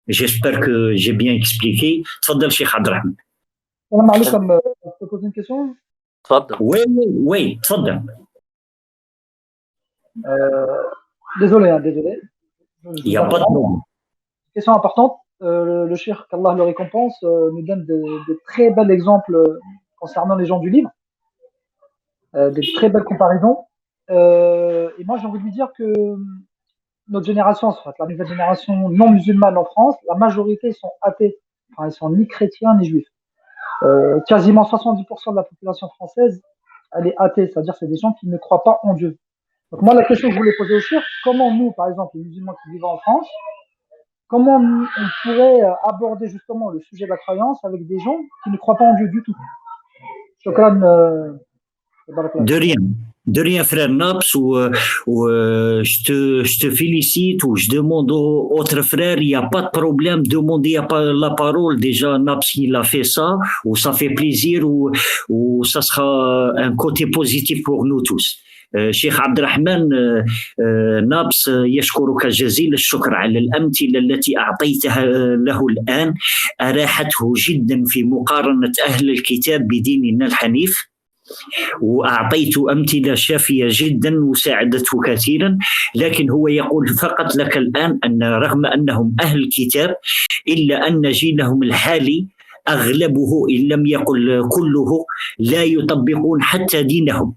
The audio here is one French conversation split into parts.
J'espère que j'ai bien expliqué. تفضل Cheikh Abdelrahman. Salam alaikum, je peux poser une question? Oui, تفضل. Désolé. Il n'y a pas de problème. Question importante. Le cheikh, qu'Allah le récompense, nous donne de très bels exemples concernant les gens du livre, des très belles comparaisons. Et moi, j'ai envie de lui dire que notre génération, soit la nouvelle génération non musulmane en France, la majorité sont athées. Enfin, ils sont ni chrétiens ni juifs. Quasiment 70% de la population française, elle est athée, c'est-à-dire c'est des gens qui ne croient pas en Dieu. Donc moi, la question que je voulais poser au cheikh, comment nous, par exemple, les musulmans qui vivent en France, comment on pourrait aborder justement le sujet de la croyance avec des gens qui ne croient pas en Dieu du tout? De rien, frère Naps, je te félicite ou je demande aux autres frères, il n'y a pas de problème, demandez la parole. Déjà, Naps, il a fait ça, ou ça fait plaisir, ou ça sera un côté positif pour nous tous. شيخ عبد الرحمن نابس يشكرك جزيل الشكر على الأمثلة التي أعطيتها له الآن أراحته جدا في مقارنة أهل الكتاب بديننا الحنيف وأعطيت أمثلة شافية جدا وساعدته كثيرا لكن هو يقول فقط لك الآن أن رغم أنهم أهل الكتاب إلا أن جيلهم الحالي أغلبه إن لم يقل كله لا يطبقون حتى دينهم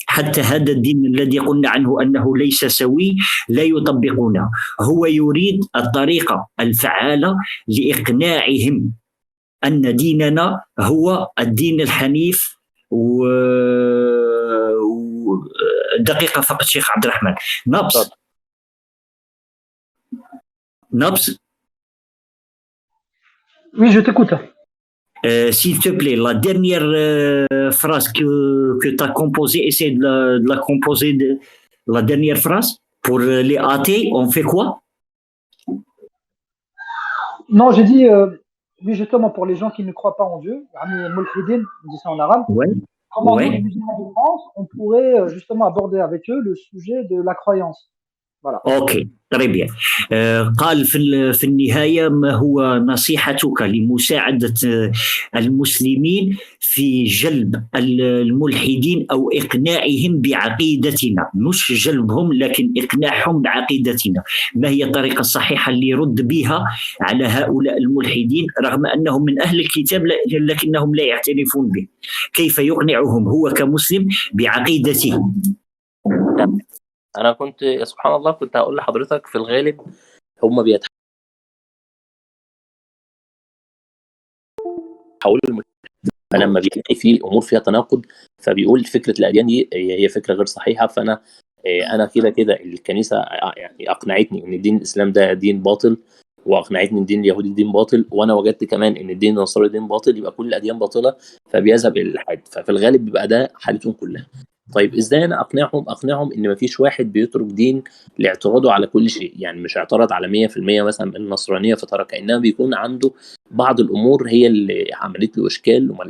حتى هذا الدين الذي قلنا عنه أنه ليس سوي لا يطبقونه. هو يريد الطريقة الفعالة لإقناعهم أن ديننا هو الدين الحنيف. دقيقة فقط شيخ عبد الرحمن. نبس Oui, je t'écoute. S'il te plaît, la dernière phrase que tu as composée, essaie de la composer, la dernière phrase. Pour les athées, on fait quoi? Non, j'ai dit, oui, justement, pour les gens qui ne croient pas en Dieu, mulhidin, on dit ça en arabe. Ouais. Comment nous, les musulmans de France, on pourrait justement aborder avec eux le sujet de la croyance. Voilà. اوكي très bien. قال في النهايه ما هو نصيحتك لمساعده المسلمين في جلب الملحدين او اقناعهم بعقيدتنا، مش جلبهم لكن اقناعهم بعقيدتنا. ما هي الطريقه الصحيحه اللي يرد بها على هؤلاء الملحدين رغم انهم من اهل الكتاب لكنهم لا يعترفون به؟ كيف يقنعهم هو كمسلم بعقيدته؟ انا كنت سبحان الله كنت هقول لحضرتك في الغالب هم بيتحولوا فلما بيلاقي في امور فيها تناقض فبيقول فكره الاديان دي هي فكره غير صحيحه. فانا كده الكنيسه يعني اقنعتني ان دين الاسلام ده دين باطل واقنعتني ان الدين اليهودي دين باطل وانا وجدت كمان ان الدين النصراني دين باطل يبقى كل الاديان باطله فبيذهب الى الالحاد. ففي الغالب بيبقى ده حالتهم كلها. طيب ازاي انا اقنعهم ان مفيش واحد بيترك دين لاعتراضه على كل شيء؟ يعني مش اعترض على 100% مثلا من النصرانيه فترك، انما بيكون عنده بعض الامور هي اللي عملت له اشكال وما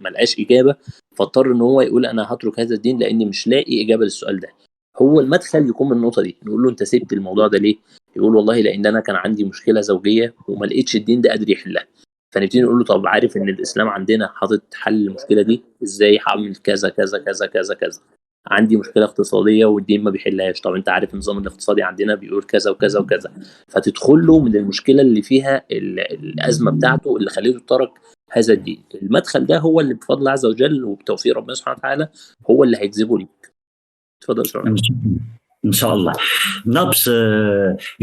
لقاش اجابه فاضطر ان هو يقول انا هترك هذا الدين لاني مش لاقي اجابه للسؤال ده. هو المدخل يكون من النقطه دي، نقول له انت سبت الموضوع ده ليه؟ يقول والله لان انا كان عندي مشكله زوجيه وما لقيتش الدين ده قادر يحلها. فنبتدي نقول له طب عارف ان الاسلام عندنا حاطط حل المشكله دي ازاي؟ هعمل كذا كذا كذا كذا كذا. عندي مشكله اقتصاديه والدين ما بيحلهاش، طب انت عارف النظام الاقتصادي عندنا بيقول كذا وكذا وكذا. فتدخل له من المشكله اللي فيها الازمه بتاعته اللي خليته ترك هذا الدين. المدخل ده هو اللي بفضل الله عز وجل وبتوفيق ربنا سبحانه وتعالى هو اللي هيجذبه ليك. اتفضل شكرا. Inch'Allah. Naps,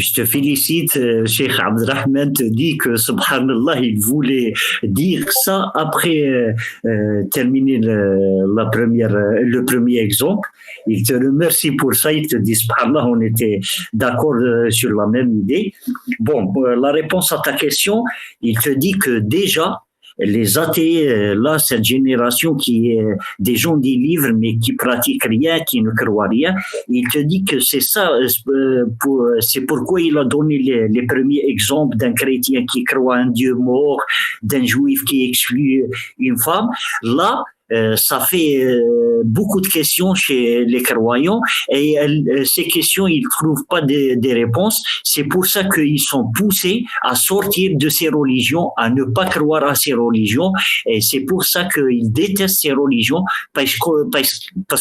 je te félicite, Cheikh Abdelrahman te dit que, subhanallah, il voulait dire ça après terminer le premier exemple. Il te remercie pour ça, il te dit, subhanallah, on était d'accord sur la même idée. Bon, la réponse à ta question, il te dit que déjà, les athées, là, cette génération qui est des gens des livres mais qui pratiquent rien, qui ne croient rien, il te dit que c'est ça, c'est pourquoi il a donné les premiers exemples d'un chrétien qui croit un Dieu mort, d'un juif qui exclut une femme. Là, ça fait beaucoup de questions chez les croyants et ces questions, ils trouvent pas des réponses. C'est pour ça qu'ils sont poussés à sortir de ces religions, à ne pas croire à ces religions et c'est pour ça qu'ils détestent ces religions parce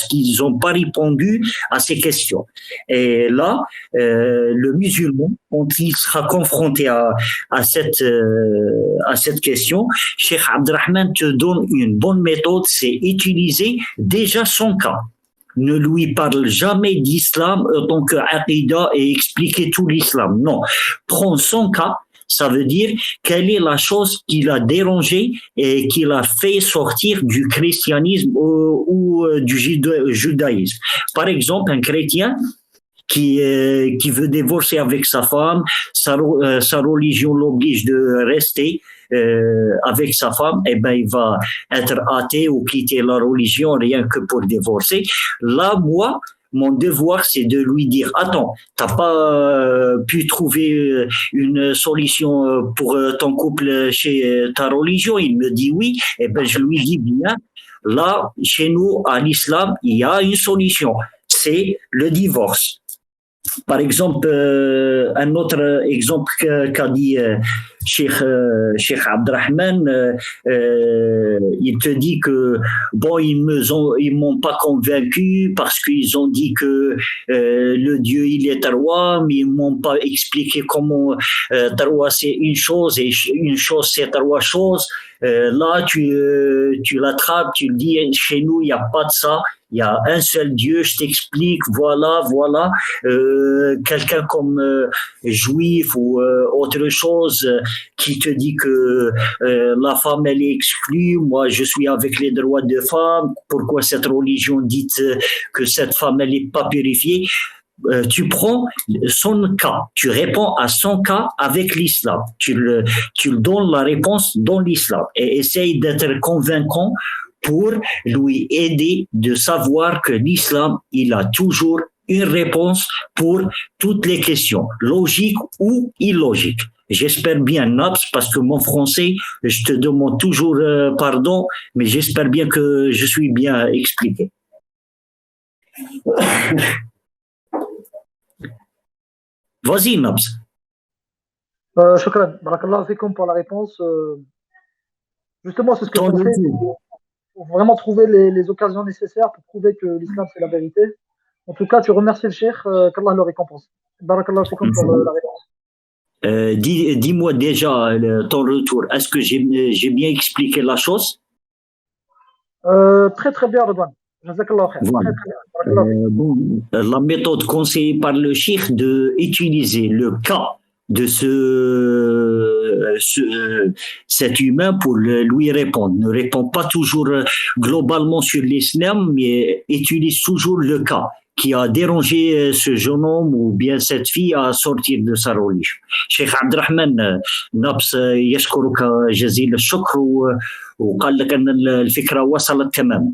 qu'ils n'ont pas répondu à ces questions. Et là, le musulman, quand il sera confronté à cette question, Cheikh Abdelrahman te donne une bonne méthode, c'est utiliser déjà son cas. Ne lui parle jamais d'islam en tant qu'aqida et expliquer tout l'islam. Non. Prends son cas. Ça veut dire quelle est la chose qui l'a dérangé et qui l'a fait sortir du christianisme ou du judaïsme. Par exemple, un chrétien qui veut divorcer avec sa femme, sa religion l'oblige de rester avec sa femme, eh ben il va être athée ou quitter la religion rien que pour divorcer. Là, moi, mon devoir, c'est de lui dire, attends, t'as pas pu trouver une solution pour ton couple chez ta religion? Il me dit oui. Eh ben, je lui dis bien, là, chez nous, à l'islam, il y a une solution. C'est le divorce. Par exemple, un autre exemple qu'a dit Cheikh Abdelrahman, il te dit que bon, ils m'ont pas convaincu parce qu'ils ont dit que le Dieu il est trois, mais ils m'ont pas expliqué comment trois c'est une chose et une chose c'est trois choses. Là, tu l'attrapes, tu le dis, chez nous, il n'y a pas de ça. Il y a un seul Dieu, je t'explique, voilà. Quelqu'un comme juif ou autre chose qui te dit que la femme, elle est exclue, moi, je suis avec les droits de femme, pourquoi cette religion dit que cette femme, elle n'est pas purifiée? Tu prends son cas, tu réponds à son cas avec l'islam, tu le donnes la réponse dans l'islam et essaye d'être convaincant pour lui aider de savoir que l'islam, il a toujours une réponse pour toutes les questions, logiques ou illogiques. J'espère bien, Naps, parce que mon français, je te demande toujours pardon, mais j'espère bien que je suis bien expliqué. Vas-y, Nabs. Shukran. Barakallah fikum pour la réponse. Justement, c'est ce que tu fais. Pour vraiment trouver les occasions nécessaires pour prouver que l'islam c'est la vérité. En tout cas, tu remercies le cheikh, qu'Allah le récompense. Barakallah fikum pour la réponse. Dis-moi déjà ton retour. Est-ce que j'ai bien expliqué la chose? Très très bien, Redouane. Jazakallah khair. Voilà. Bon, la méthode conseillée par le cheikh d'utiliser le cas de cet humain pour lui répondre. Ne répond pas toujours globalement sur l'islam, mais utilise toujours le cas qui a dérangé ce jeune homme ou bien cette fille à sortir de sa religion. Cheikh Abdelrahman نبس يشكرك جزيل الشكر وقال لك أن الفكرة وصلت تماما.